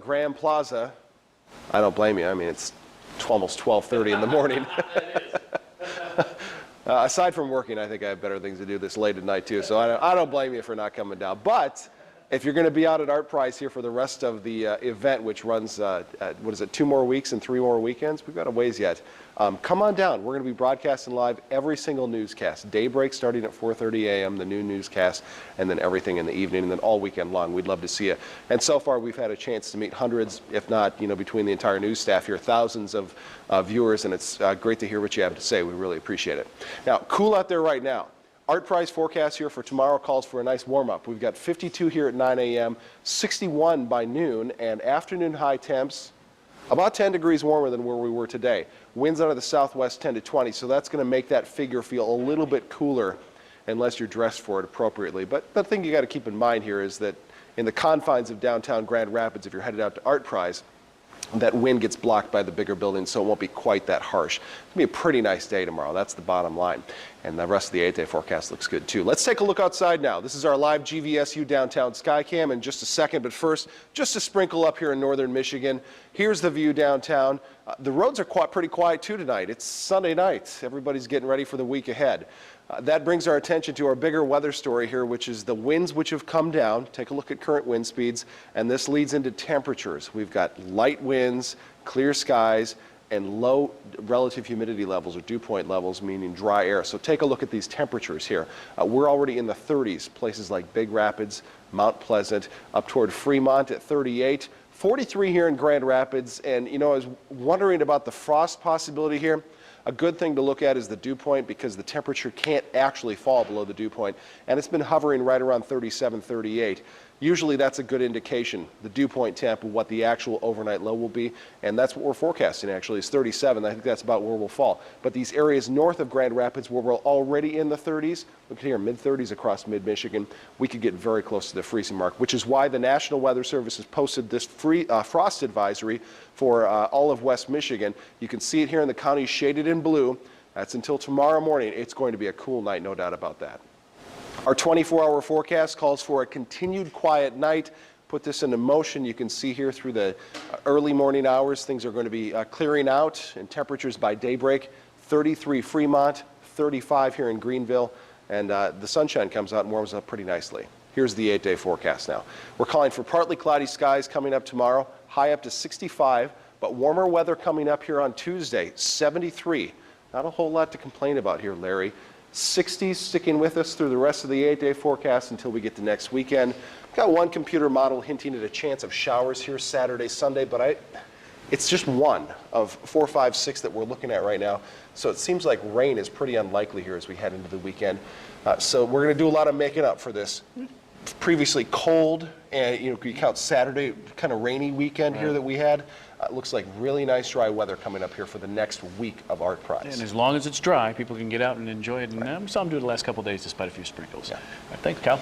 Graham Plaza. I don't blame you. I mean, it's almost 12:30 in the morning. Aside from working, I think I have better things to do this late at night too, so I don't blame you for not coming down. But if you're going to be out at ArtPrize here for the rest of the event, which runs, 2 more weeks and 3 more weekends? We've got a ways yet. Come on down. We're going to be broadcasting live every single newscast. Daybreak starting at 4:30 a.m., the new newscast, and then everything in the evening, and then all weekend long. We'd love to see you. And so far, we've had a chance to meet hundreds, if not, between the entire news staff here, thousands of viewers, and it's great to hear what you have to say. We really appreciate it. Now, cool out there right now. ArtPrize forecast here for tomorrow calls for a nice warm-up. We've got 52 here at 9 a.m., 61 by noon, and afternoon high temps about 10 degrees warmer than where we were today. Winds out of the southwest 10 to 20, so that's going to make that figure feel a little bit cooler unless you're dressed for it appropriately. But the thing you got to keep in mind here is that in the confines of downtown Grand Rapids, if you're headed out to ArtPrize, that wind gets blocked by the bigger buildings, so it won't be quite that harsh. It's going to be a pretty nice day tomorrow. That's the bottom line. And the rest of the 8-day forecast looks good, too. Let's take a look outside now. This is our live GVSU downtown Skycam in just a second. But first, just a sprinkle up here in northern Michigan. Here's the view downtown. The roads are pretty quiet, too, tonight. It's Sunday night. Everybody's getting ready for the week ahead. That brings our attention to our bigger weather story here, which is the winds which have come down. Take a look at current wind speeds, and this leads into temperatures. We've got light winds, clear skies, and low relative humidity levels or dew point levels, meaning dry air. So take a look at these temperatures here. We're already in the 30s, places like Big Rapids, Mount Pleasant, up toward Fremont at 38, 43 here in Grand Rapids. And, I was wondering about the frost possibility here. A good thing to look at is the dew point because the temperature can't actually fall below the dew point, and it's been hovering right around 37, 38. Usually that's a good indication, the dew point temp, of what the actual overnight low will be, and that's what we're forecasting actually is 37. I think that's about where we'll fall. But these areas north of Grand Rapids where we're already in the 30s, look here, mid-30s across mid-Michigan, we could get very close to the freezing mark, which is why the National Weather Service has posted this frost advisory for all of West Michigan. You can see it here in the county shaded in blue. That's until tomorrow morning. It's going to be a cool night, no doubt about that. Our 24-hour forecast calls for a continued quiet night. Put this into motion. You can see here through the early morning hours, things are going to be clearing out, and temperatures by daybreak, 33 Fremont, 35 here in Greenville, and the sunshine comes out and warms up pretty nicely. Here's the 8-day forecast now. We're calling for partly cloudy skies coming up tomorrow, high up to 65, but warmer weather coming up here on Tuesday, 73. Not a whole lot to complain about here, Larry. 60s sticking with us through the rest of the 8-day forecast until we get to next weekend. Got one computer model hinting at a chance of showers here Saturday, Sunday, but it's just one of 4, 5, 6 that we're looking at right now. So it seems like rain is pretty unlikely here as we head into the weekend. So we're going to do a lot of making up for this previously cold, and you count Saturday, kind of rainy weekend here that we had. It looks like really nice dry weather coming up here for the next week of ArtPrize. And as long as it's dry, people can get out and enjoy it. And we saw them do it the last couple of days despite a few sprinkles. Yeah. All right, thanks, Kyle.